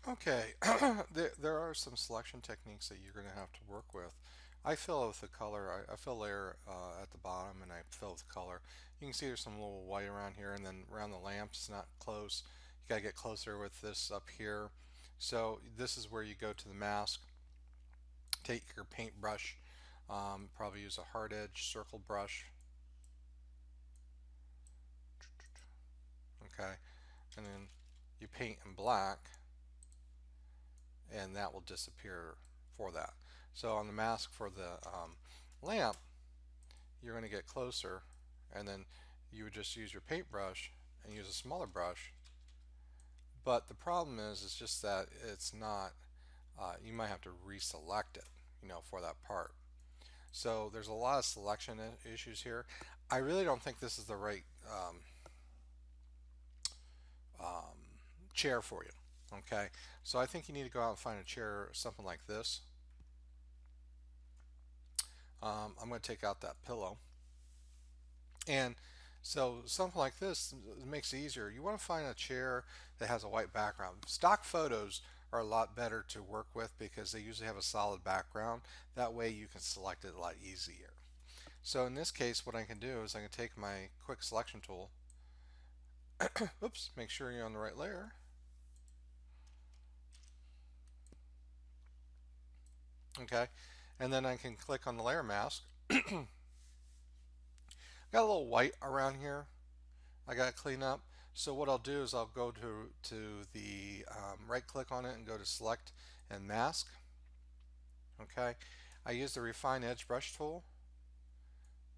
Okay, there are some selection techniques that you're going to have to work with. I fill with the color. I fill layer at the bottom, and I fill with color. You can see there's some little white around here, and then around the lamp, it's not close. You got to get closer with this up here. So this is where you go to the mask. Take your paintbrush. Probably use a hard edge circle brush. Okay, and then you paint in black, and that will disappear for that. So on the mask for the lamp, you're going to get closer, and then you would just use your paintbrush and use a smaller brush. But the problem is, it's just that it's not. You might have to reselect it, for that part. So there's a lot of selection issues here. I really don't think this is the right chair for you. Okay, so I think you need to go out and find a chair, something like this. I'm going to take out that pillow. And so something like this makes it easier. You want to find a chair that has a white background. Stock photos are a lot better to work with because they usually have a solid background. That way you can select it a lot easier. So in this case, what I can do is I can take my quick selection tool. Oops, make sure you're on the right layer. Okay, and then I can click on the layer mask. Got a little white around here I got to clean up. So what I'll do is I'll go to the right click on it and go to select and mask. Okay, I use the refine edge brush tool,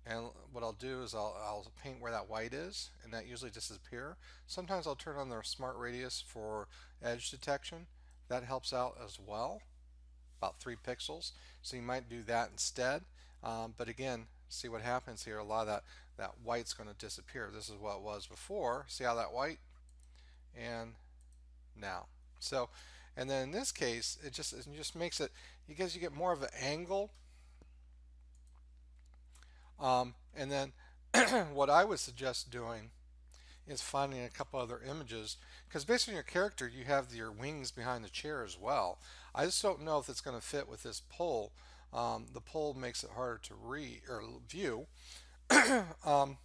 and what I'll do is I'll paint where that white is, and that usually disappear. Sometimes I'll turn on the smart radius for edge detection. That helps out as well, about 3 pixels. So you might do that instead. But again, see what happens here. A lot of that white's going to disappear. This is what it was before. See how that white and now. So, and then in this case, it just makes it, because you get more of an angle. And then what I would suggest doing is finding a couple other images, because based on your character you have your wings behind the chair as well. I just don't know if it's going to fit with this pole. The pole makes it harder to read or view. um,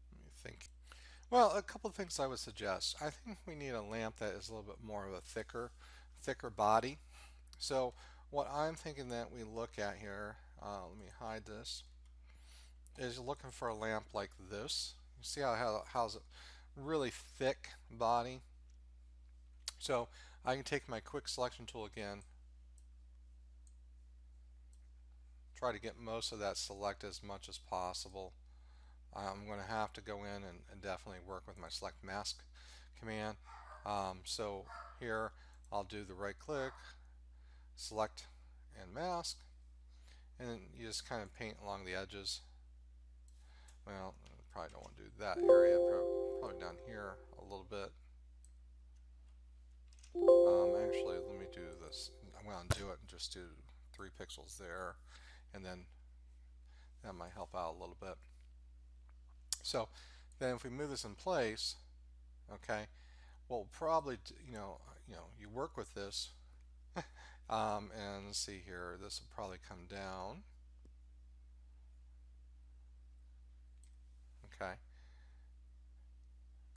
Let me think. Well, a couple of things I would suggest. I think we need a lamp that is a little bit more of a thicker body. So what I'm thinking that we look at here, let me hide this, is looking for a lamp like this. You see how it has a really thick body. So I can take my quick selection tool again, try to get most of that select as much as possible. I'm going to have to go in and definitely work with my select mask command. So here I'll do the right click, select and mask, and then you just kind of paint along the edges. Well, probably don't want to do that area, probably down here a little bit. Actually, let me do this. I'm going to do it and just do 3 pixels there, and then that might help out a little bit. So then if we move this in place, okay, well, probably, you work with this, and let's see here, this will probably come down. Okay,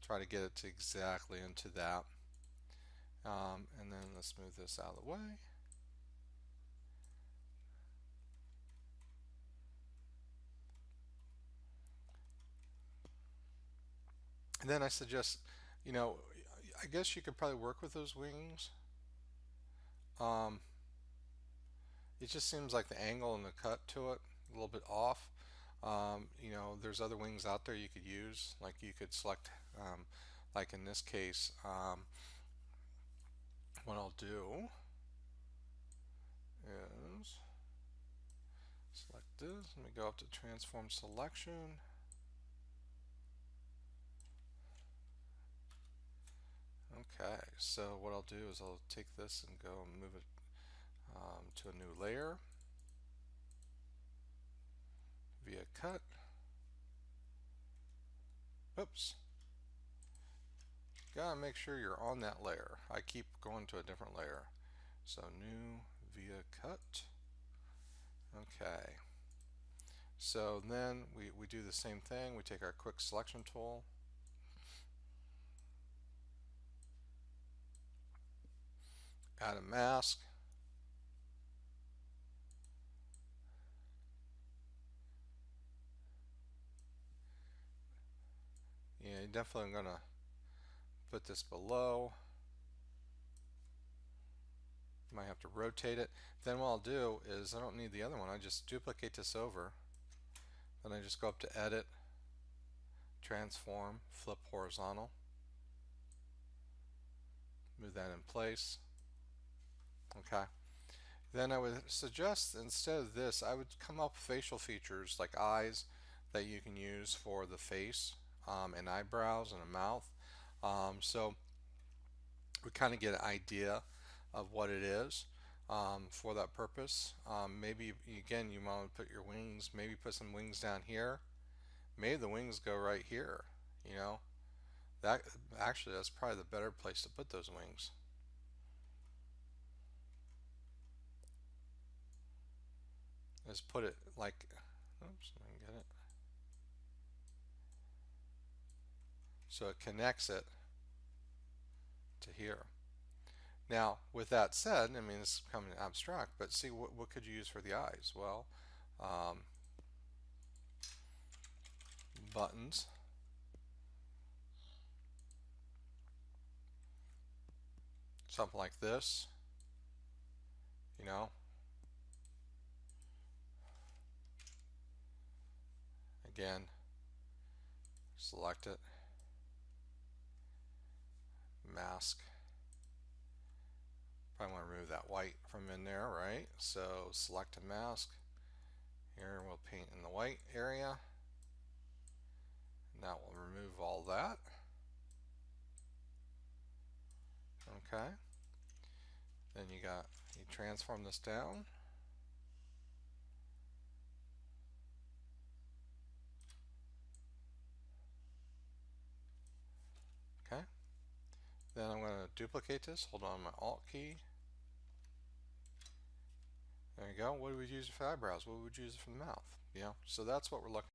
try to get it to exactly into that. And then let's move this out of the way. And then I suggest, you know, I guess you could probably work with those wings. Um, it just seems like the angle and the cut to it a little bit off. There's other wings out there you could use. Like you could select, like in this case, what I'll do is select this. Let me go up to transform selection. Okay, so what I'll do is I'll take this and go and move it to a new layer via cut. Oops. gotta make sure you're on that layer. I keep going to a different layer. So new via cut. Okay. So then we do the same thing. We take our quick selection tool, add a mask, yeah, you definitely gonna put this below. Might have to rotate it. Then what I'll do is I don't need the other one. I just duplicate this over. Then I just go up to edit, transform, flip horizontal, move that in place. Okay. Then I would suggest instead of this, I would come up with facial features like eyes that you can use for the face, and eyebrows and a mouth. So we kind of get an idea of what it is for that purpose. Maybe again you want to put your wings, maybe put some wings down here. Maybe the wings go right here. You know, that actually that's probably the better place to put those wings. Is put it like, oops, I can get it. So it connects it to here. Now, with that said, I mean, this is becoming abstract, but see, what could you use for the eyes? Well, um, buttons, something like this, you know. Again, select it, mask. Probably want to remove that white from in there, right? So select a mask. Here we'll paint in the white area. Now we'll remove all that. Okay. Then you transform this down. Okay. Then I'm going to duplicate this. Hold on my Alt key. There you go. What do we use for eyebrows? What would we use for the mouth? You know, so that's what we're looking